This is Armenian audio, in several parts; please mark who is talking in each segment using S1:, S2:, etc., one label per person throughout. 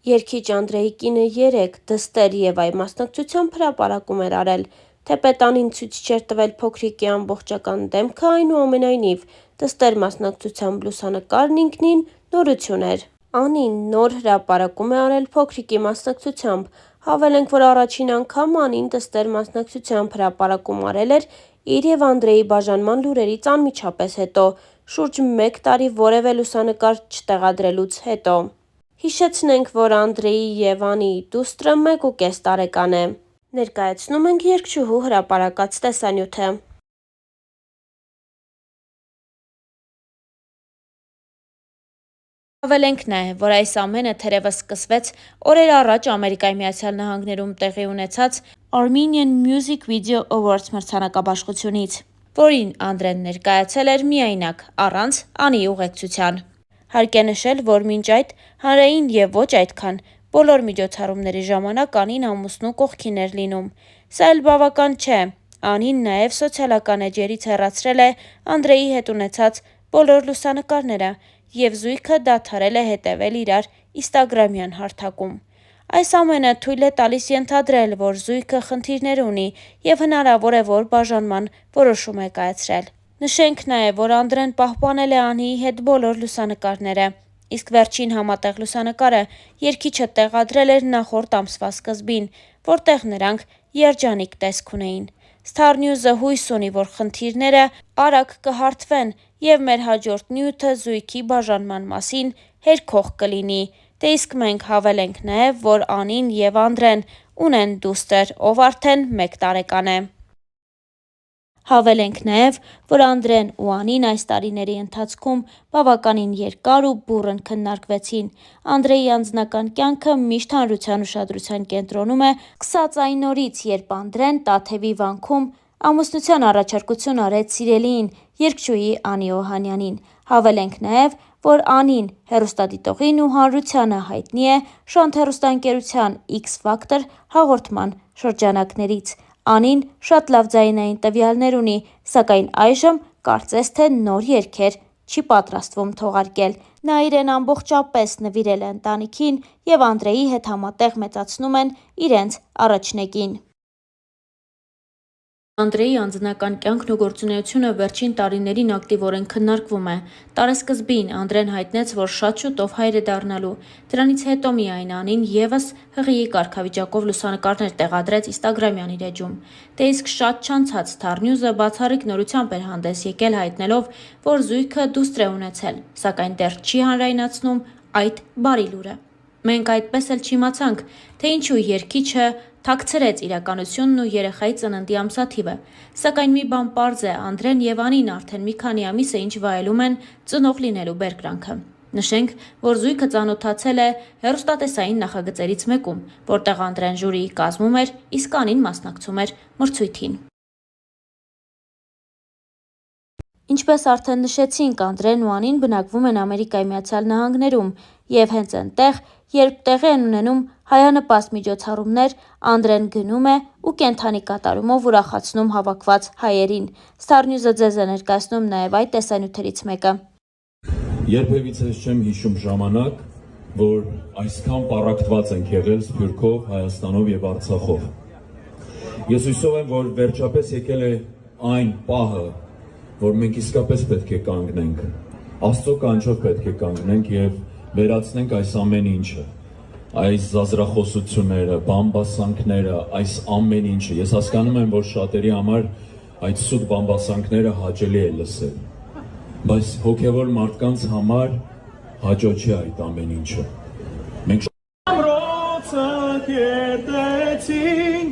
S1: Երգիչ Անդրեի կինը 3 դստեր և այ մասնակցությամբ հրապարակում էր արել, թեպետ Անին ցույց չէր տվել փոքրիկի ամբողջական դեմքը, այնուամենայնիվ, դստեր մասնակցությամբ լուսանկարն ինքնին նորություն էր։ Անին նոր հրապարակում է արել փոքրիկի մասնակցությամբ, հավելենք, որ առաջին անգամ Անին դստեր մասնակցությամբ հրապարակում արել էր իր և Անդրեի բաժանման լուրերից անմիջապես հետո, շուրջ 1 տարի որևէ լուսանկար չտեղադրելուց հետո։ Հիշեցնենք, որ Անդրեի և Անիի դուստրը 1,5 տարեկան է։ Ներկայացնում ենք երգչուհու հրապարակած տեսանյութը։
S2: Հավելենք նաև, որ այս ամենը թերևս սկսվեց օրեր առաջ Ամերիկայի Միացյալ Նահանգներում տեղի ունեցած Armenian Music Video Awards մրցանակաբաշխությունից, որին Անդրեն ներկայացել էր միայնակ, առանց Անիի ուղեկցության։ Հարկ է նշել, որ մինչ այդ հանրային և ոչ այդքան բոլոր միջոցառումների ժամանակ Անին ամուսնու կողքին էր լինում։ Սա էլ բավական չէ, Անին նաև սոցիալական էջերից հեռացրել է Անդրեի հետ ունեցած բոլոր լուսանկարները և զույգը դադարել է հետևել իրար ինստագրամյան հարթակում։ Այս ամենը թույլ է տալիս ենթադրել, որ զույգը խնդիրներ ունի և հնարավոր է, որ բաժանման որոշում է կայացրել։ Նշենք նաև, որ Անդրեն պահպանել է Անիի հետ բոլոր լուսանկարները, իսկ վերջին համատեղ լուսանկարը երգիչը տեղադրել էր նախորդ ամսվա սկզբին, որտեղ նրանք երջանիկ տեսք ունեին։ Star News-ը հույս ունի, որ խնդիրները արագ կհարթվեն և մեր հաջորդ նյութը զույգի բաժանման մասին հերքող կլինի։ Դե իսկ մենք հավելենք նաև, որ Անին և Անդրեն ունեն դուստր, ով արդեն 1 տարեկան է։ Հավելենք նաև, որ Անդրեն ու Անին այս տարիների ընթացքում բավականին երկար ու բուռն քննարկվեցին։ Անդրեի անձնական կյանքը միշտ հանրության ուշադրության կենտրոնում է, սկսած այն օրից, երբ Անդրեն Տաթևի վանքում ամուսնության առաջարկություն արեց սիրելիին՝ երգչուհի Անի Օհանյանին։ Հավելենք նաև, որ Անին հեռուստադիտողին ու հանրությանը հայտնի է Շանթ հեռուստաընկերության X Factor հաղորդման շրջանակներից։ Անին շատ լավ ձայնային տվյալներ ունի, սակայն այժմ կարծես թե նոր երգեր չի պատրաստվում թողարկել։ Նա իրեն ամբողջապես նվիրել է ընտանիքին և Անդրեի հետ համատեղ մեծացնում են իրենց առաջնեկին։ Անդրեի անձնական կյանքն ու գործունեությունը վերջին տարիներին ակտիվորեն քննարկվում է։ Տարեսկզբին Անդրեն հայտնեց, որ շատ շուտով հայր է դառնալու։ Դրանից հետո միայն Անին ևս ՀՂԻ կարգավիճակով լուսանկարներ տեղադրեց ինստագրամյան իր էջում։ Դե իսկ շատ չանցած Star News-ը բացառիկ նորությամբ էր հանդես եկել հայտնելով, որ զույգը դուստր է ունեցել, սակայն դեռ չի հանրայնացնում այդ բարի լուրը։ Մենք այդպես էլ չիմացանք, թե ինչու երգիչը թաքցրեց իրականությունն ու երեխայի ծննդի ամսաթիվը, սակայն մի բան պարզ է՝ Անդրեն և Անին արդեն մի քանի ամիս է ինչ վայելում են ծնող լինելու բերկրանքը։ Նշենք, որ զույգը ծանոթացել է հեռուստատեսային նախագծերից մեկում, որտեղ Անդրեն ժյուրիի կազմում էր, իսկ Անին մասնակցում էր մրցույթին։ Ինչպես արդեն նշեցինք, Անդրեն ու Անին բնակվում են Ամերիկայի Միացյալ Նահանգներում և հենց այնտեղ, երբ տեղի են ունենում հայանպաստ միջոցառումներ, Անդրեն գնում է ու կենդանի կատարումով ուրախացնում հավաքված հայերին։ Star News-ը ձեզ է ներկայացնում նաև այդ տեսանյութերից մեկը։
S3: Երբևիցե չեմ հիշում ժամանակ, որ այսքան պառակտված ենք եղել Սփյուռքով, Հայաստանով և Արցախով։ Ես հույսով եմ, որ վերջապես եկել է այն պահը, որ մենք իսկապես պետք է կանգնենք, Աստծո կանչով պետք է կանգնենք և վերացնենք այս ամեն ինչը, այս զազրախոսությունները, բամբասանքները, այս ամեն ինչը։ Ես հասկանում եմ, որ շատերի համար այդ սուտ բամբասանքները հաճելի է լսել, բայց հոգևոր մարդկանց համար հաճո չէ այդ ամեն ինչը։ Մենք ամրոցը կերտեցինք,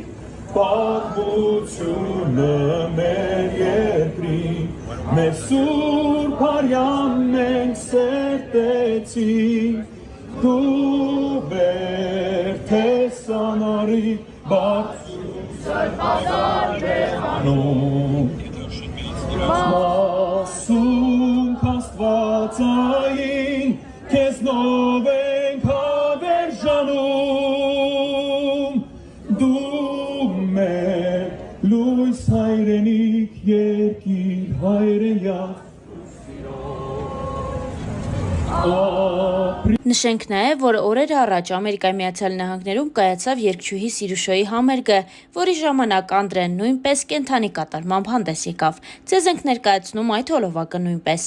S3: պատմությունը մեր երկրին, մեր սուրբ արյան մենք սերտեցինք, դու բերդ ես անարի բարձր բազար բեղանում, մասունք աստվածային, քեզնով ենք հավերժանում, դու մեր լույս հայրենիք երկիր հայրենյակ,
S2: Նշենք նաև, որ օրեր առաջ Ամերիկայի Միացյալ Նահանգներում կայացավ երգչուհի Սիրուշոյի համերգը, որի ժամանակ Անդրեն նույնպես կենդանի կատարմամբ հանդես եկավ։ Ձեզ ենք ներկայացնում այդ հոլովակը նույնպես։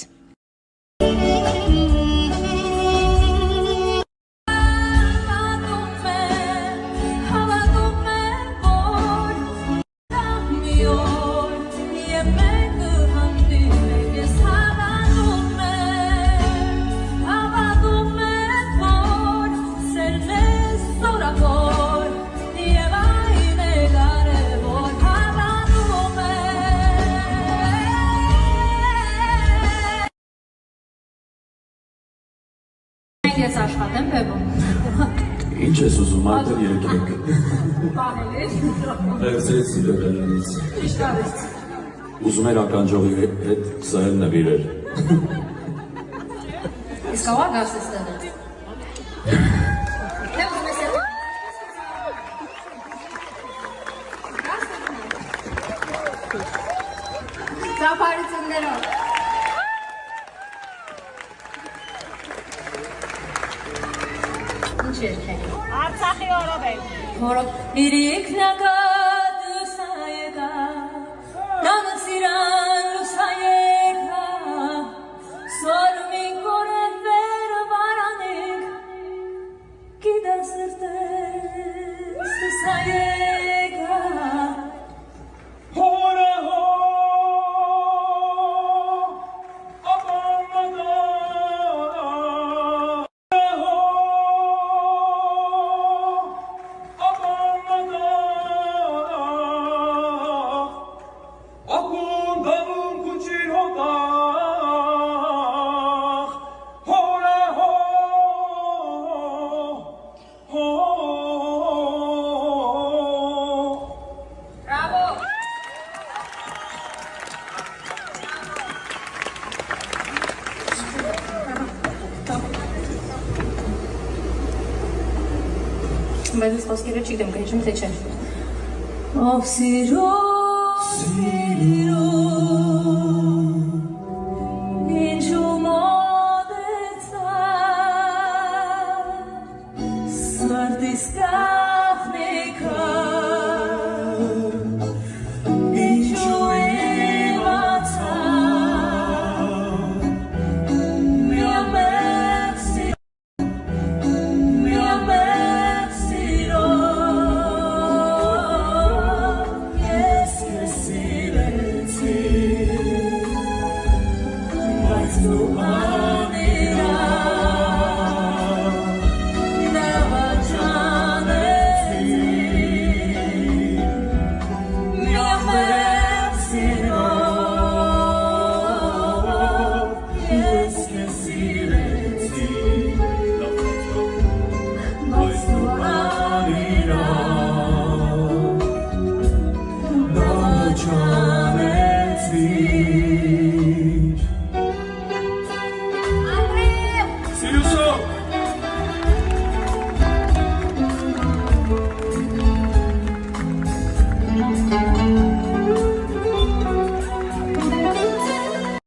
S4: Ես աշխատեմ բևում։
S3: Ինչ ես ուզում, այդտեղ երկեք։
S4: Պահել
S3: Եղսրեց սիրողելանից։
S4: Իշտ արեց։
S3: Ուզում էր ականջողի հետ սահել նվիրել։
S4: Իսկ կավա գաս ես տեղը։ Թե ուզում ես եղը։ Ծապարություններով։ Ինչ երկեք։
S5: Արցախի օրով է։
S4: Որով իրիք նագատ լուսայեկա, նամը սիրան լուսայեկա, սորմին կորև վեր վարանիք, գիդա սրտես լուսայեկա,
S6: Հորա հո, ապամադա,
S4: Բայց ես խոսքերը չգիտեմ, կհեչում թե չէ։ Ով սիրո, սիրո, ինչու մոտ է ծար, սրտիս կա